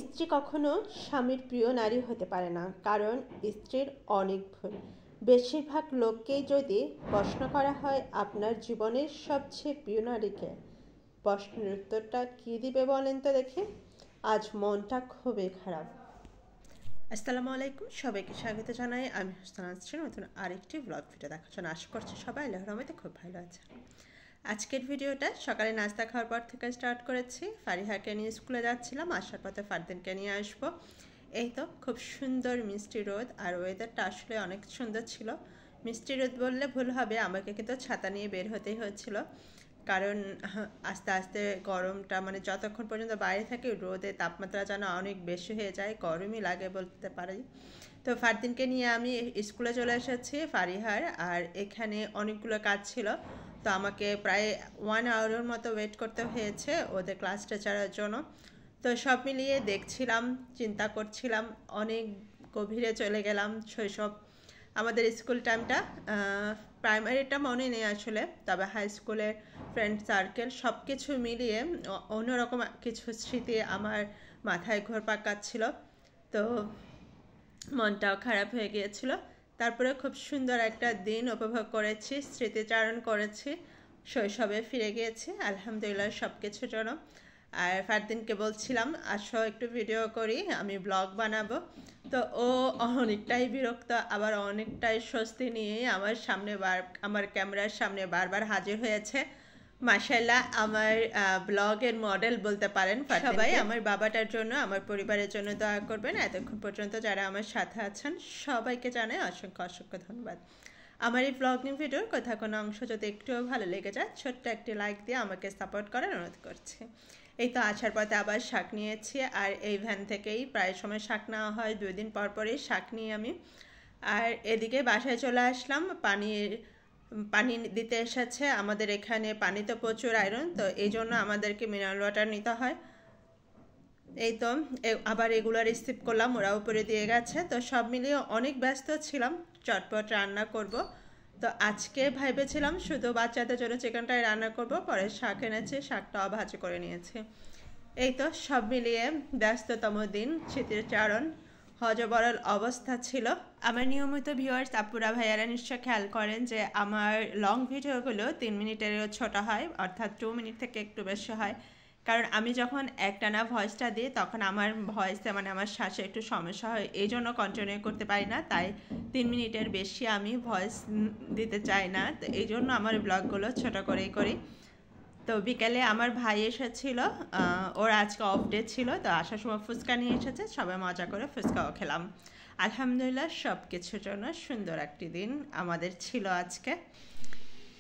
স্ত্রী কখনো স্বামীর প্রিয় নারী হতে পারে না, কারণ স্ত্রীর অনেক ভুল। বেশিরভাগ লোককেই যদি প্রশ্ন করা হয় আপনার জীবনের সবচেয়ে প্রিয় নারীকে, প্রশ্নের উত্তরটা কী দিবে বলেন তো দেখি। আজ মনটা খুবই খারাপ। আসসালামু আলাইকুম, সবাইকে স্বাগত জানাই। আমি হোসেন আসছি নতুন আরেকটি ব্লগ ভিডিও দেখার জন্য। আশা করছি সবাই আল্লাহর রহমতে খুব ভালো আছে। আজকের ভিডিওটা সকালে নাস্তা খাওয়ার পর থেকে স্টার্ট করেছি। ফারিহাকে নিয়ে স্কুলে যাচ্ছিলাম, আসার পথে ফারদিনকে নিয়ে আসবো। এই তো খুব সুন্দর মিষ্টি রোদ, আর ওয়েদারটা আসলে অনেক সুন্দর ছিল। মিষ্টি রোদ বললে ভুল হবে, আমাকে কিন্তু ছাতা নিয়ে বের হতেই হচ্ছিল, কারণ আস্তে আস্তে গরমটা মানে যতক্ষণ পর্যন্ত বাইরে থাকি রোদে তাপমাত্রা যেন অনেক বেশি হয়ে যায়, গরমই লাগে বলতে পারি। তো ফারদিনকে নিয়ে আমি স্কুলে চলে এসেছি ফারিহার, আর এখানে অনেকগুলো কাজ ছিল, তো আমাকে প্রায় 1 আওয়ারের মতো ওয়েট করতে হয়েছে ওদের ক্লাস টিচারের জন্য। তো সব মিলিয়ে দেখছিলাম, চিন্তা করছিলাম, অনেক গভীরে চলে গেলাম শৈশব। আমাদের স্কুল টাইমটা, প্রাইমারিটা মনে নেই আসলে, তবে হাই স্কুলের ফ্রেন্ড সার্কেল সব কিছু মিলিয়ে অন্যরকম কিছু স্মৃতি আমার মাথায় ঘুরপাক খাচ্ছিল। তো মনটাও খারাপ হয়ে গিয়েছিল। তারপরে খুব সুন্দর একটা দিন উপভোগ করেছি, স্মৃতিচারণ করেছি, শৈশবে ফিরে গিয়েছি আলহামদুলিল্লাহ সব কিছুর জন্য। আর ফারদিনকে বলছিলাম আসো একটু ভিডিও করি, আমি ব্লগ বানাবো। তো ও অনেকটাই বিরক্ত, আবার অনেকটাই স্বস্তি নিয়ে আমার ক্যামেরার সামনে বারবার হাজির হয়েছে। মাশাআল্লাহ, আমার ব্লগের মডেল বলতে পারেন। সবাই আমার বাবাটার জন্য, আমার পরিবারের জন্য দোয়া করবেন। এতক্ষণ পর্যন্ত যারা আমার সাথে আছেন সবাইকে জানাই অসংখ্য অসংখ্য ধন্যবাদ। আমার এই ব্লগিং ভিডিওর কোথাও কোনো অংশ যদি একটুও ভালো লেগে যায়, ছোট্ট একটি লাইক দিয়ে আমাকে সাপোর্ট করার অনুরোধ করছি। এই তো আসার পথে আবার শাক নিয়েছি, আর এই ভ্যান থেকেই প্রায় সময় শাক নেওয়া হয়, 2 দিন পর পরই শাক নিই আমি। আর এদিকে বাসায় চলে আসলাম, পানি দিতে এসেছে। আমাদের এখানে পানিতে প্রচুর আয়রন, তো এই জন্য আমাদেরকে মিনারেল ওয়াটার নিতে হয়। এই তো আবার এগুলো রিসিভ করলাম, ওরা উপরে দিয়ে গেছে। তো সব মিলিয়ে অনেক ব্যস্ত ছিলাম, চটপট রান্না করব। তো আজকে ভেবেছিলাম শুধু বাচ্চাদের জন্য চিকেনটাই রান্না করব, পরে শাক এনেছি, শাকটাও ভাজি করে নিয়েছি। এই তো সব মিলিয়ে ব্যস্ততম দিন, স্মৃতিচারণ হজবরল অবস্থা ছিল। আমার নিয়মিত ভিউয়ার্স আপুরা ভাইয়ারা নিশ্চয় খেয়াল করেন যে আমার লং ভিডিওগুলো 3 মিনিটেরও ছোট হয়, অর্থাৎ 2 মিনিট থেকে একটু বেশি হয়। কারণ আমি যখন একটানা ভয়েসটা দিই তখন আমার ভয়েসে মানে আমার শ্বাসে একটু সমস্যা হয়, এই জন্য কন্টিনিউ করতে পারি না, তাই 3 মিনিটের বেশি আমি ভয়েস দিতে চাই না। তো এই জন্য আমার ব্লগগুলো ছোট করেই করি। তো বিকেলে আমার ভাই এসেছিল, ওর আজকে অফ ডে ছিল, তো আসার সময় ফুচকা নিয়ে এসেছে, সবাই মজা করে ফুচকাও খেলাম। আলহামদুলিল্লাহ সব কিছুর জন্য সুন্দর একটি দিন আমাদের ছিল আজকে।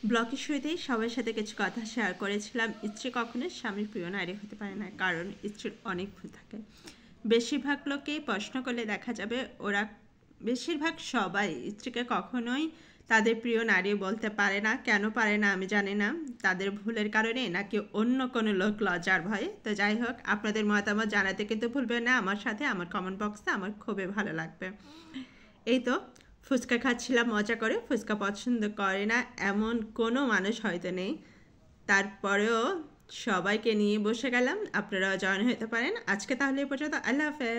ব্লগের শুরুতেই সবার সাথে কিছু কথা শেয়ার করেছিলাম। স্ত্রী কখনো স্বামীর প্রিয় নারী হতে পারে না, কারণ স্ত্রীর অনেক ভুল থাকে। বেশিরভাগ লোককেই প্রশ্ন করলে দেখা যাবে ওরা বেশিরভাগ সবাই স্ত্রীকে কখনোই তাদের প্রিয় নারী বলতে পারে না। কেন পারে না আমি জানি না, তাদের ভুলের কারণে নাকি অন্য কোনো লোক লজ্জার ভয়ে। তো যাই হোক, আপনাদের মতামত জানাতে কিন্তু ভুলবেন না আমার সাথে, আমার কমেন্ট বক্সে, আমার খুবই ভালো লাগবে। এই তো ফুচকা খাচ্ছিলাম মজা করে। ফুচকা পছন্দ করে না এমন কোনো মানুষ হয়তো নেই, তারপরেও সবাইকে নিয়ে বসে গেলাম। আপনারাও জয়েন হতে পারেন। আজকে তাহলে এই পর্যন্ত, আল্লাহ হাফেজ।